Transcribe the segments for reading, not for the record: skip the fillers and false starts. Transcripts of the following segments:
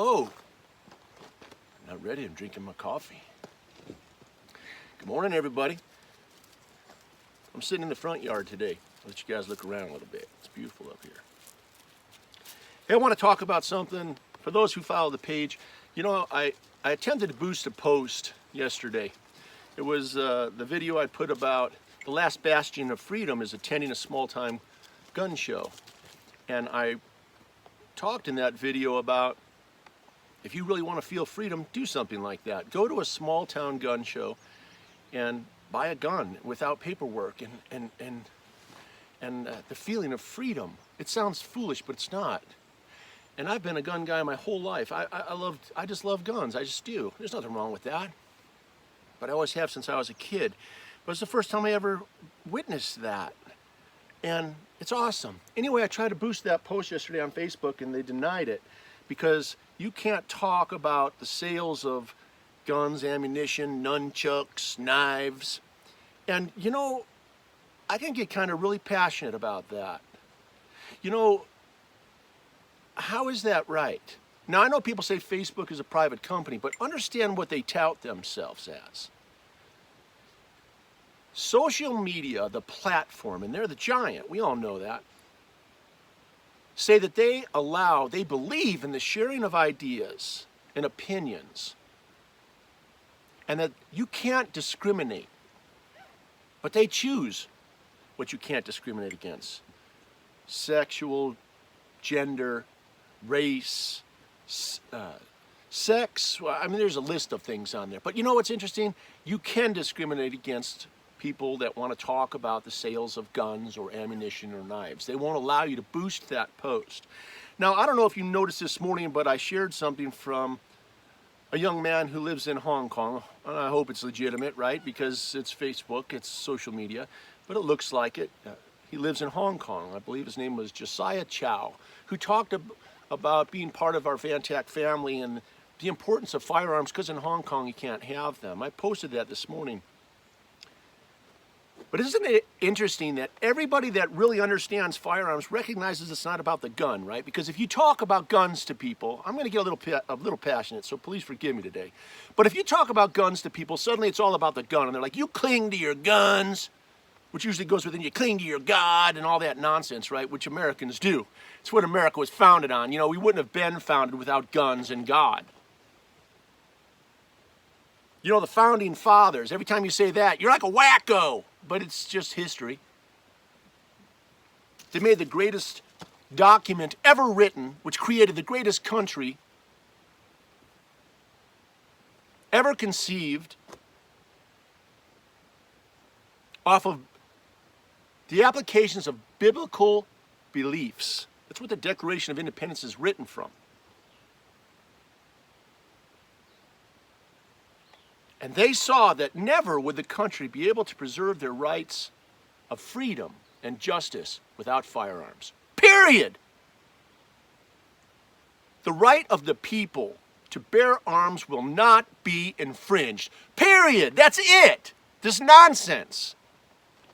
Whoa. I'm not ready. I'm drinking my coffee. Good morning, everybody. I'm sitting in the front yard today. I'll let you guys look around a little bit. It's beautiful up here. Hey, I want to talk about something. For those who follow the page, you know, I attempted to boost a post yesterday. It was the video I put about the last bastion of freedom is attending a small-time gun show. And I talked in that video about if you really want to feel freedom, do something like that. Go to a small-town gun show and buy a gun without paperwork and the feeling of freedom. It sounds foolish, but it's not. And I've been a gun guy my whole life. I just love guns. I just do. There's nothing wrong with that. But I always have since I was a kid. But it's the first time I ever witnessed that. And it's awesome. Anyway, I tried to boost that post yesterday on Facebook and they denied it because you can't talk about the sales of guns, ammunition, nunchucks, knives. And you know, I can get kind of really passionate about that. You know, how is that right? Now, I know people say Facebook is a private company, but understand what they tout themselves as. Social media, the platform, and they're the giant, we all know that, say that they believe in the sharing of ideas and opinions, and that you can't discriminate, but they choose what you can't discriminate against. Sexual, gender, race, sex, well, I mean, there's a list of things on there. But you know what's interesting? You can discriminate against people that want to talk about the sales of guns or ammunition or knives. They won't allow you to boost that post. Now, I don't know if you noticed this morning, but I shared something from a young man who lives in Hong Kong. And I hope it's legitimate, right? Because it's Facebook, it's social media, but it looks like it. He lives in Hong Kong. I believe his name was Josiah Chow, who talked about being part of our Vantac family and the importance of firearms, because in Hong Kong you can't have them. I posted that this morning. But isn't it interesting that everybody that really understands firearms recognizes it's not about the gun, right? Because if you talk about guns to people, I'm going to get a little passionate, so please forgive me today. But if you talk about guns to people, suddenly it's all about the gun. And they're like, you cling to your guns, which usually goes within you cling to your God and all that nonsense, right? Which Americans do. It's what America was founded on. You know, we wouldn't have been founded without guns and God. You know, the founding fathers, every time you say that, you're like a wacko. But it's just history. They made the greatest document ever written, which created the greatest country ever conceived, off of the applications of biblical beliefs. That's what the Declaration of Independence is written from. And they saw that never would the country be able to preserve their rights of freedom and justice without firearms. Period. The right of the people to bear arms will not be infringed. Period. That's it. This nonsense.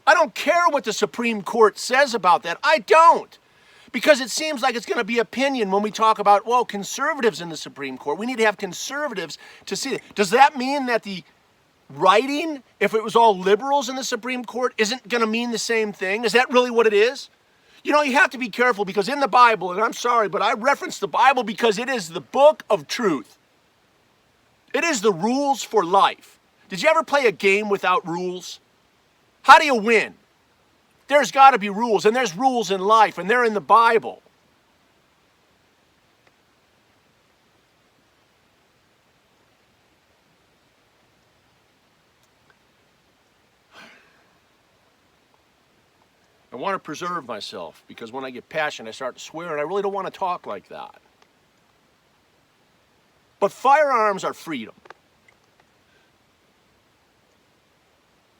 I don't care what the Supreme Court says about that. I don't. Because it seems like it's going to be opinion when we talk about, well, conservatives in the Supreme Court. We need to have conservatives to see it. Does that mean that the writing, if it was all liberals in the Supreme Court, isn't going to mean the same thing? Is that really what it is? You know, you have to be careful because in the Bible, and I'm sorry, but I reference the Bible because it is the book of truth. It is the rules for life. Did you ever play a game without rules? How do you win? There's got to be rules, and there's rules in life, and they're in the Bible. I want to preserve myself, because when I get passionate, I start to swear, and I really don't want to talk like that. But firearms are freedom.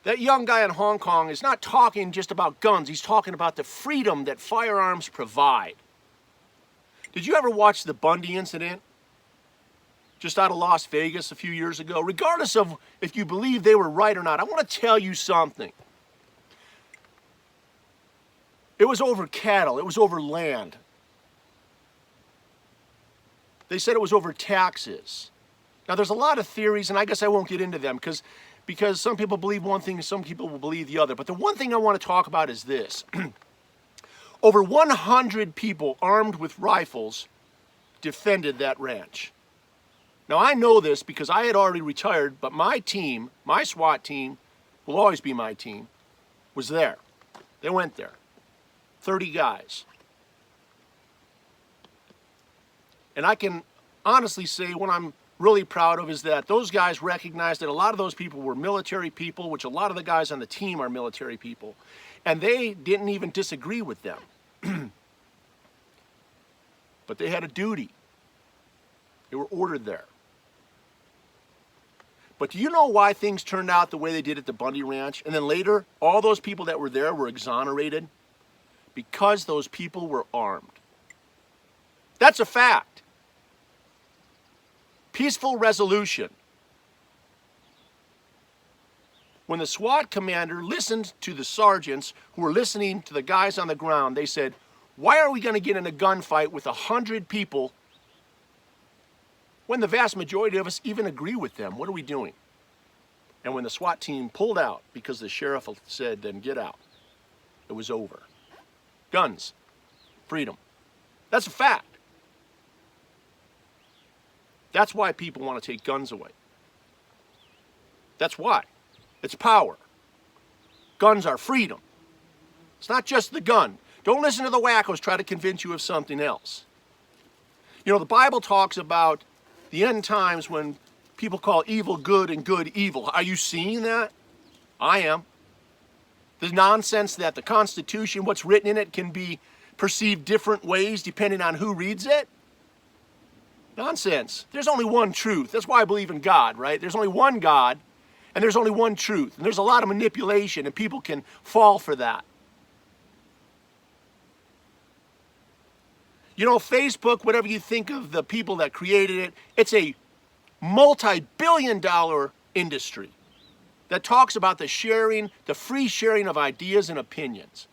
That young guy in Hong Kong is not talking just about guns. He's talking about the freedom that firearms provide. Did you ever watch the Bundy incident? Just out of Las Vegas a few years ago? Regardless of if you believe they were right or not, I want to tell you something. It was over cattle. It was over land. They said it was over taxes. Now, there's a lot of theories, and I guess I won't get into them because some people believe one thing and some people will believe the other. But the one thing I want to talk about is this. Over 100 people armed with rifles defended that ranch. Now, I know this because I had already retired, but my team, my SWAT team, will always be my team, was there. They went there. 30 guys. And I can honestly say what I'm really proud of is that those guys recognized that a lot of those people were military people, which a lot of the guys on the team are military people, and they didn't even disagree with them. But they had a duty. They were ordered there. But do you know why things turned out the way they did at the Bundy Ranch? And then later, all those people that were there were exonerated? Because those people were armed. That's a fact. Peaceful resolution. When the SWAT commander listened to the sergeants who were listening to the guys on the ground, they said, why are we going to get in a gunfight with 100 people when the vast majority of us even agree with them? What are we doing? And when the SWAT team pulled out because the sheriff said, then get out, it was over. Guns, freedom. That's a fact. That's why people want to take guns away. That's why. It's power. Guns are freedom. It's not just the gun. Don't listen to the wackos try to convince you of something else. You know, the Bible talks about the end times when people call evil good and good evil. Are you seeing that? I am. The nonsense that the Constitution, what's written in it, can be perceived different ways depending on who reads it. Nonsense. There's only one truth. That's why I believe in God, right? There's only one God, and there's only one truth. And there's a lot of manipulation, and people can fall for that. You know, Facebook, whatever you think of the people that created it, it's a multi-billion-dollar industry that talks about the sharing, the free sharing of ideas and opinions.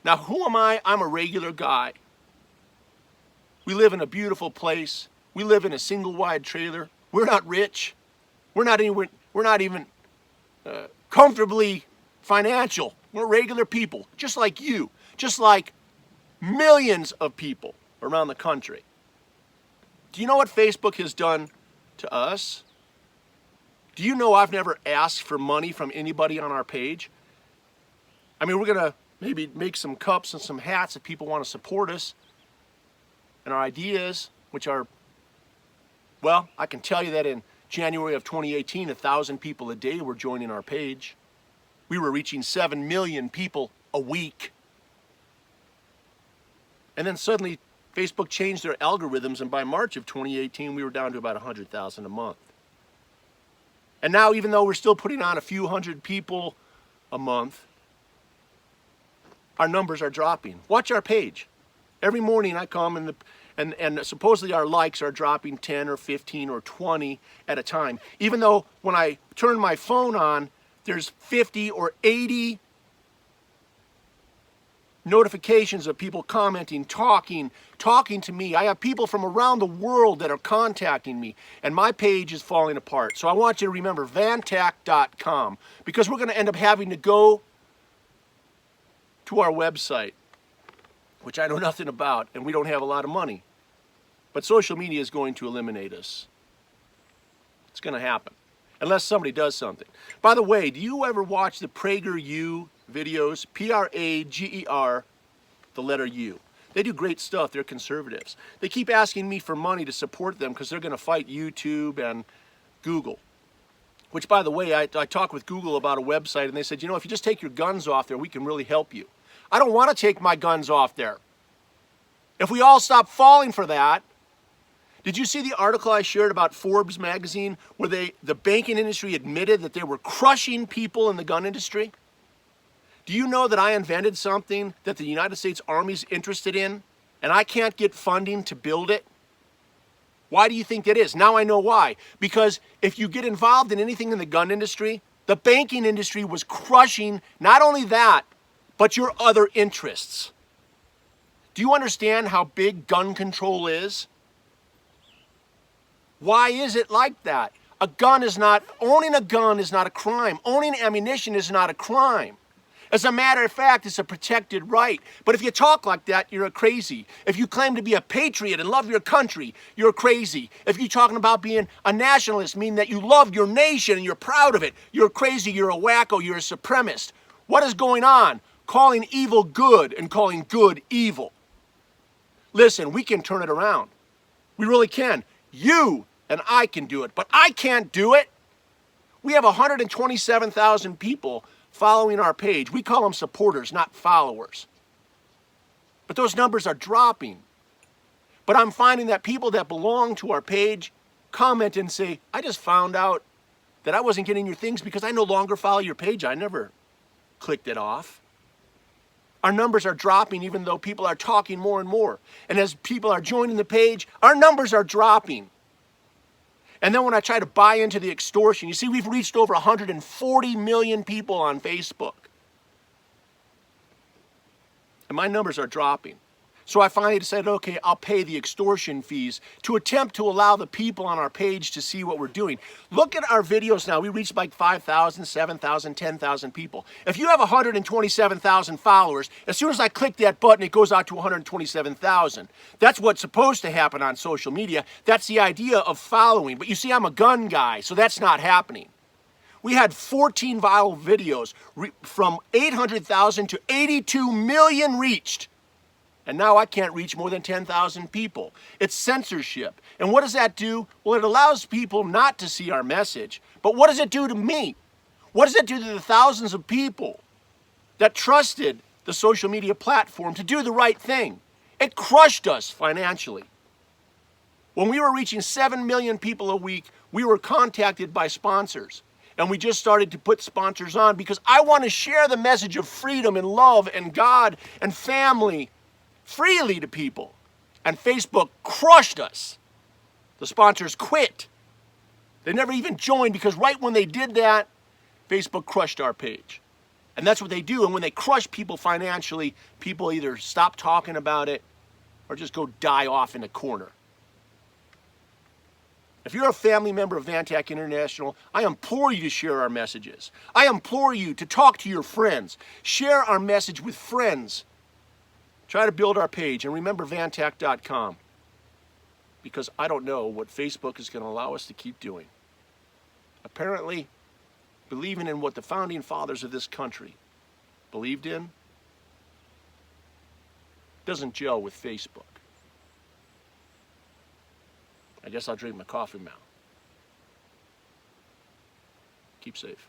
Now, who am I? I'm a regular guy. We live in a beautiful place. We live in a single-wide trailer. We're not rich. We're not even comfortably financial. We're regular people, just like you, just like millions of people around the country. Do you know what Facebook has done to us? Do you know I've never asked for money from anybody on our page? I mean, we're going to maybe make some cups and some hats if people want to support us and our ideas, which are, well, I can tell you that in January of 2018, 1,000 people a day were joining our page. We were reaching 7 million people a week. And then suddenly Facebook changed their algorithms, and by March of 2018, we were down to about 100,000 a month. And now, even though we're still putting on a few hundred people a month, our numbers are dropping. Watch our page. Every morning I come and supposedly our likes are dropping 10 or 15 or 20 at a time. Even though when I turn my phone on, there's 50 or 80 notifications of people commenting, talking to me. I have people from around the world that are contacting me, and my page is falling apart. So I want you to remember Vantac.com, because we're going to end up having to go to our website, which I know nothing about, and we don't have a lot of money. But social media is going to eliminate us. It's going to happen, unless somebody does something. By the way, do you ever watch the PragerU videos? Prager, the letter U. They do great stuff. They're conservatives. They keep asking me for money to support them because they're going to fight YouTube and Google. Which, by the way, I talked with Google about a website, and they said, you know, if you just take your guns off there, we can really help you. I don't want to take my guns off there. If we all stop falling for that. Did you see the article I shared about Forbes magazine where the banking industry admitted that they were crushing people in the gun industry? Do you know that I invented something that the United States Army's interested in, and I can't get funding to build it? Why do you think that is? Now I know why. Because if you get involved in anything in the gun industry, the banking industry was crushing not only that, but your other interests. Do you understand how big gun control is? Why is it like that? Owning a gun is not a crime. Owning ammunition is not a crime. As a matter of fact, it's a protected right. But if you talk like that, you're a crazy. If you claim to be a patriot and love your country, you're crazy. If you're talking about being a nationalist, meaning that you love your nation and you're proud of it, you're crazy, you're a wacko, you're a supremacist. What is going on? Calling evil good and calling good evil. Listen, we can turn it around. We really can. You and I can do it, but I can't do it. We have 127,000 people following our page. We call them supporters, not followers. But those numbers are dropping. But I'm finding that people that belong to our page comment and say, I just found out that I wasn't getting your things because I no longer follow your page. I never clicked it off. Our numbers are dropping even though people are talking more and more. And as people are joining the page, our numbers are dropping. And then when I try to buy into the extortion, you see, we've reached over 140 million people on Facebook. And my numbers are dropping. So I finally decided, okay, I'll pay the extortion fees to attempt to allow the people on our page to see what we're doing. Look at our videos now. We reached like 5,000, 7,000, 10,000 people. If you have 127,000 followers, as soon as I click that button, it goes out to 127,000. That's what's supposed to happen on social media. That's the idea of following. But you see, I'm a gun guy, so that's not happening. We had 14 viral videos from 800,000 to 82 million reached. And now I can't reach more than 10,000 people. It's censorship. And what does that do? Well, it allows people not to see our message. But what does it do to me? What does it do to the thousands of people that trusted the social media platform to do the right thing? It crushed us financially. When we were reaching 7 million people a week, we were contacted by sponsors. And we just started to put sponsors on because I want to share the message of freedom and love and God and family freely to people. And Facebook crushed us. The sponsors quit. They never even joined because right when they did that, Facebook crushed our page. And that's what they do. And when they crush people financially, people either stop talking about it or just go die off in a corner. If you're a family member of Vantac International, I implore you to share our messages. I implore you to talk to your friends. Share our message with friends. Try to build our page, and remember Vantac.com, because I don't know what Facebook is going to allow us to keep doing. Apparently, believing in what the founding fathers of this country believed in doesn't gel with Facebook. I guess I'll drink my coffee now. Keep safe.